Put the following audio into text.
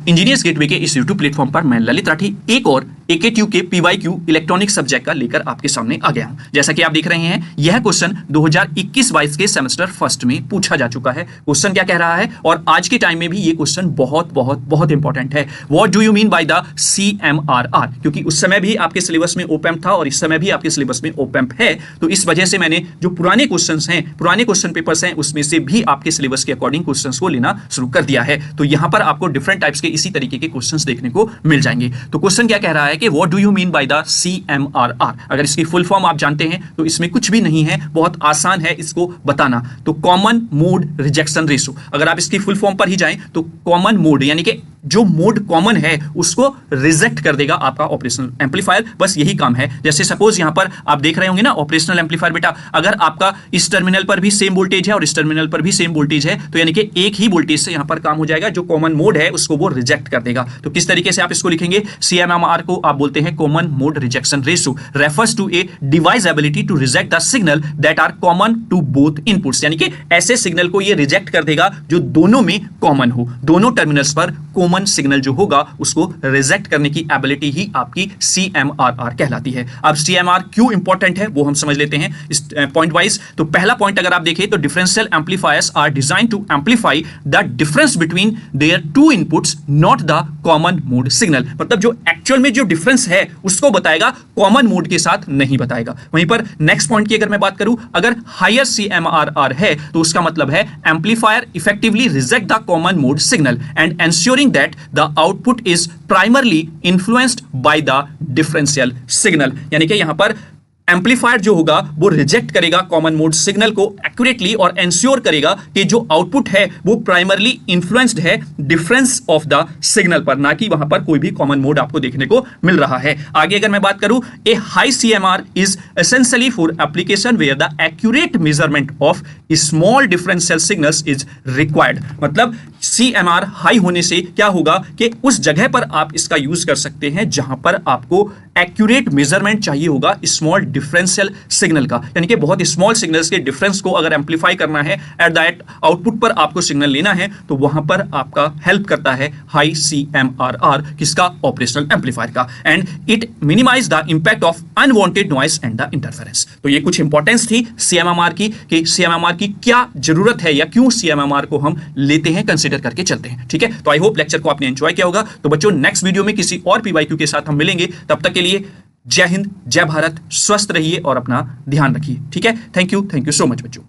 Engineers gateway के इस YouTube platform पर मैं ललित राठी एक और AKTU के PYQ इलेक्ट्रॉनिक सब्जेक्ट का लेकर आपके सामने आ गया हूं। जैसा कि आप देख रहे हैं, यह क्वेश्चन 2021-22 के सेमेस्टर फर्स्ट में पूछा जा चुका है। क्वेश्चन क्या कह रहा है और आज के टाइम में भी ये क्वेश्चन बहुत इंपॉर्टेंट है। What do you mean by the CMRR? क्योंकि उस समय भी आपके सिलेबस में ओपैम्प था और इस समय भी आपके सिलेबस में ओपैम्प है, तो इस वजह से मैंने जो पुराने क्वेश्चन पेपर्स हैं उसमें से भी आपके सिलेबस के अकॉर्डिंग क्वेश्चंस को लेना शुरू कर दिया है। तो यहां पर आपको डिफरेंट टाइप्स के इसी तरीके के क्वेश्चंस देखने को मिल जाएंगे। तो क्वेश्चन क्या कह रहा है कि what do you mean by the CMRR? अगर इसकी फुल फॉर्म आप जानते हैं तो इसमें कुछ भी नहीं है, बहुत आसान है इसको बताना। तो कॉमन मोड रिजेक्शन रेशो, अगर आप इसकी फुल फॉर्म पर ही जाएं तो कॉमन मोड यानी कि जो मोड कॉमन है उसको रिजेक्ट कर देगा आपका ऑपरेशनल एम्पलीफायर। बस यही काम है। जैसे सपोज यहां पर आप देख रहे होंगे ना, ऑपरेशनल एम्पलीफायर बेटा, अगर आपका इस टर्मिनल पर भी सेम वोल्टेज है और इस टर्मिनल पर भी सेम वोल्टेज है तो यानी कि एक ही वोल्टेज से यहां पर काम हो जाएगा। जो कॉमन मोड है उसको वो रिजेक्ट कर देगा। तो किस तरीके से आप इसको लिखेंगे? CMRR को आप बोलते हैं common mode rejection ratio, refers to a device ability to reject the signal that are common to both inputs. यानी कि ऐसे सिग्नल को ये रिजेक्ट कर देगा जो दोनों में कॉमन हो, दोनों टर्मिनल्स पर कॉमन सिग्नल जो होगा उसको रिजेक्ट करने की एबिलिटी ही आपकी CMRR कहलाती है। अब CMRR क्यों इंपॉर्टेंट है वो हम समझ लेते हैं इस पॉइंट वाइज। तो पहला पॉइंट अगर आप देखें तो differential amplifiers are design to amplify the difference between their two inputs, not the common mode signal. मतलब जो एक्चुअल में जो डिफरेंस है उसको बताएगा, कॉमन मोड के साथ नहीं बताएगा। वहीं पर नेक्स्ट पॉइंट की अगर मैं बात करूं, अगर हायर CMRR है तो उसका मतलब है amplifier effectively reject the common mode signal and ensuring that the output is primarily influenced by the differential signal. यानी कि यहां पर एम्पलीफायर जो होगा वो रिजेक्ट करेगा कॉमन मोड सिग्नल को एक्यूरेटली और एंश्योर करेगा कि जो आउटपुट है वो प्राइमरली इन्फ्लुएंस्ड है डिफरेंस ऑफ द सिग्नल पर, ना कि वहां पर कोई भी कॉमन मोड आपको देखने को मिल रहा है। आगे अगर मैं बात करूं, a high CMR is essentially for application where the accurate measurement of small differential signals is required. मतलब CMR हाई होने से क्या होगा कि उस जगह पर आप इसका यूज कर सकते हैं जहां पर आपको एक्यूरेट मेजरमेंट चाहिए होगा स्मॉल डिफरेंशियल सिग्नल का। यानी कि बहुत स्मॉल सिग्नल्स के डिफरेंस को अगर एम्पलीफाई करना है, एट दैट आउटपुट पर आपको सिग्नल लेना है, तो वहां पर आपका हेल्प करता है हाई CMRR, किसका? ऑपरेशनल एम्पलीफायर का। And it minimise the impact of unwanted noise and the interference. तो ये कुछ इंपॉर्टेंस थी CMRR की, कि CMRR की क्या जरूरत है या क्यों CMRR को हम लेते हैं, कंसिडर करके चलते हैं। ठीक है, तो आई होप लेक्चर को आपने एंजॉय किया होगा। तो बच्चों, नेक्स्ट वीडियो में किसी और PYQ के साथ हम मिलेंगे। तब तक के लिए जय हिंद, जय भारत, स्वस्थ रहिए और अपना ध्यान रखिए। ठीक है, थैंक यू सो मच बच्चों।